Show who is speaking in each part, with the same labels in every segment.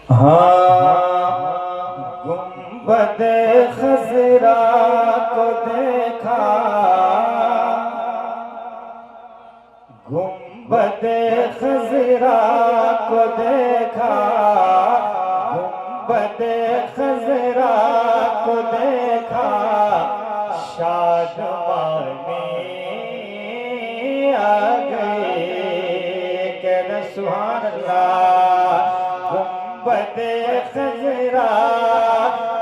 Speaker 1: हाँ, गुंबद खजरा को देखा, गुंबद खजरा को देखा, गुंबद खजरा को देखा, शादमानी आ गई। कहना सुभान अल्लाह। गुंबद खजरा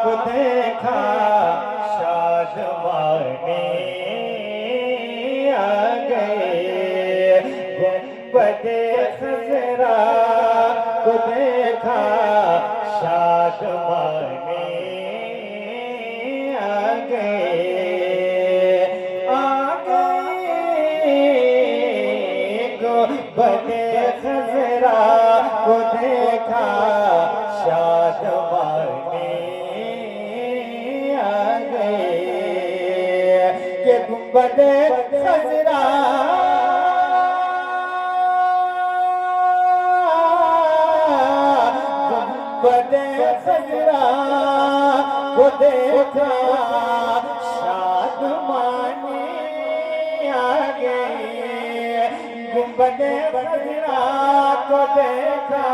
Speaker 1: को देखा, शादमानी आ गए। गुंबद खजरा को देखा, शादमानी आ गए, आ गए। गुंबद खजरा को देखा, शादमानी आ गए। कि गुंबद खजरा गुंबद खजरा को देखा, शादमानी आ गई। गुंबद खजरा को देखा,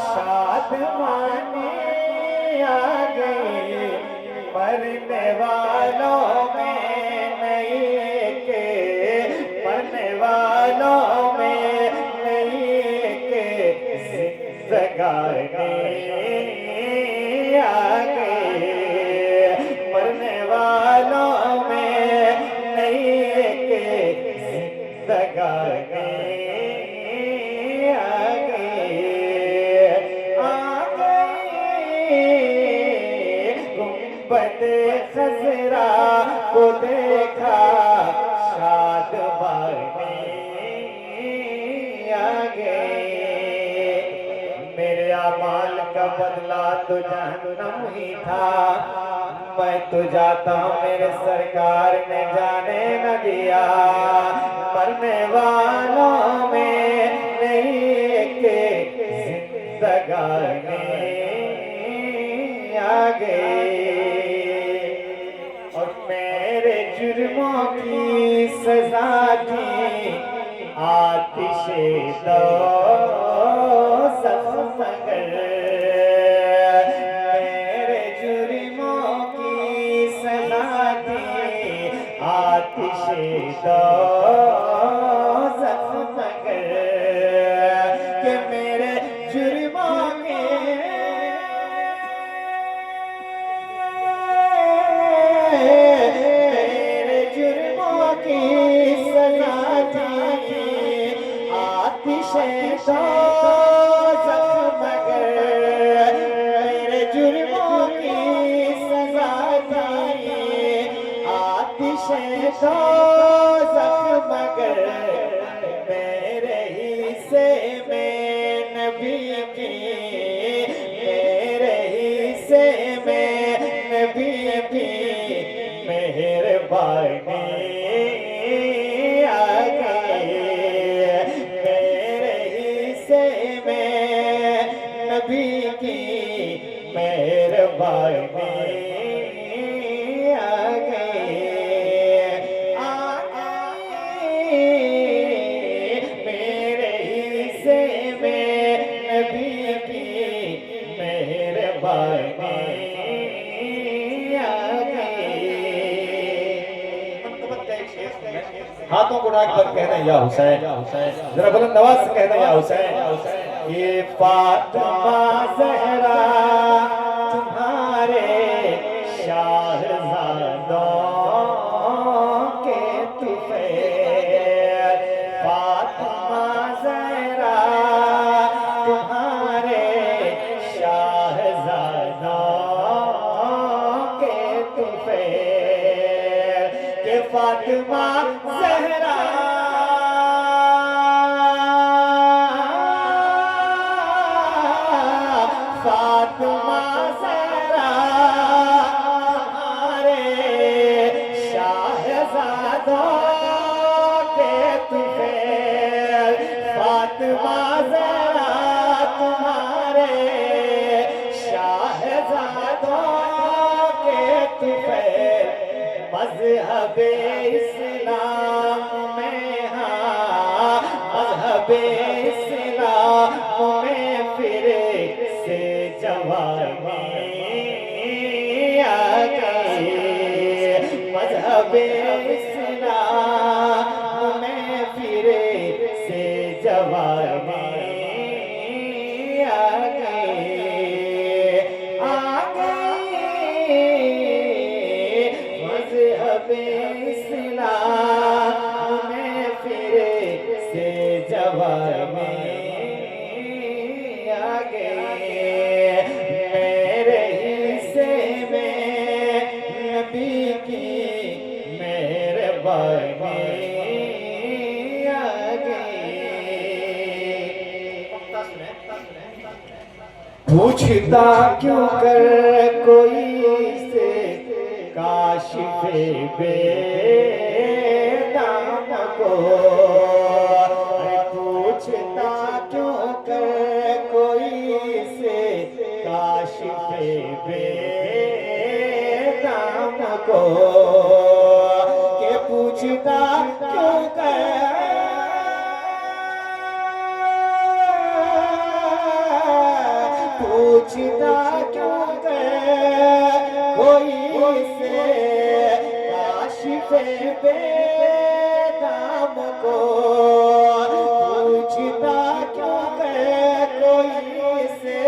Speaker 1: शादमानी आ गई। मरने वालों में नहीं के, मरने वालों में नहीं के, जिंदगानी आ गई। मरने वालों में नहीं के, जिंदगानी आ गई, आ गई। गुंबद खजरा को देखा, शादमानी आ गई। मेरे अमाल का बदला तो जहन्नम ही था। मैं तो जाता हूँ, मेरे सरकार ने जाने न दिया। मरने वालों में नहीं के, जिंदगानी आ गई। और मेरे जुर्मों की सजा थी, आतिशे दोज़ख मगर। मेरे जुर्मों की सजा थी, आतिशे दोज़ख मगर। कि मेरे जुर्मों के, मेरे जुर्मों की सजा थी, आतिशे दोज़ख मगर। मेरे जुर्मों की सजा थी, आतिशे दोज़ख मगर। मेरे हिस्से में नबी की, मेरे हिस्से में नबी की मेहरबानी आ गई। मेरे हिस्से में नबी की मेहरबानी आ गई, आ गई। मेरे हिस्से में नबी की मेहरबानी आ गई। हाथों को उठा कर कहना या हुसैन, जरा बुलंद आवाज से कहना या हुसैन। ये फातिमा ज़हरा तुम्हारे शाहज़ादों के तुफ़ैल। फातिमा ज़हरा तुम्हारे शाहज़ादों के तुफ़ैल। के फातिमा ज़हरा फातिमा ज़हरा हमारे शाहज़ादों के तुफ़ैल। फातिमा ज़हरा तुम्हारे मज़हबे इस्लाम में, हाँ मज़हबे इस्लाम में फिर से जवानी आ गई। मज़हबे इस्लाम में फिर से जवानी आ गई, आ गई। मज़हबे इस्लाम में फिर से जवानी आ गई। मेरे हिस्से में नबी की मेहरबानी आ गई। पूछता क्यों कर कोई से काशिफे बेदाम को, पूछता क्यों कर कोई से काशिफे बेदाम को, के पूछता क्यों कर पूछता क्यों कर कोई से काशिफे बेदाम को, पूछता क्यों कर कोई से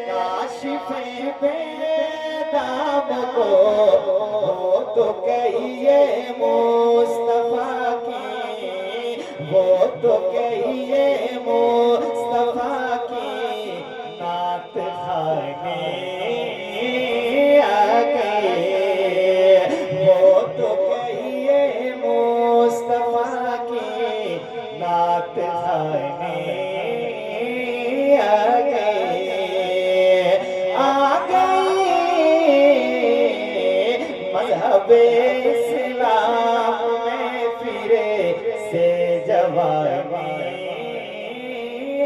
Speaker 1: काशिफे बेदाम को। वो तो कहिए मुस्तफा की, वो तो कहिए मुस्तफा की नात खाने आ गए। वो तो कहिए मुस्तफा की नात खाने आ गए, आ गए। मज़हबे इस्लाम में फिर से जवानी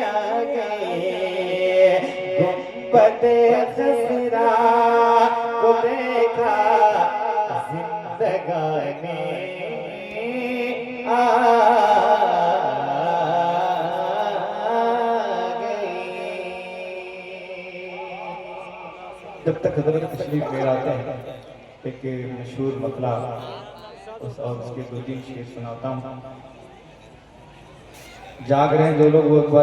Speaker 1: आ गई। गुंबदे खज़रा को देखा जिंदगानी आ गई। जब तक हज़रत तशरीफ ले आते हैं एक मशहूर मतला और उसके 2-3 शेर सुनाता हूँ। जाग रहे हैं जो लोग वो एक बार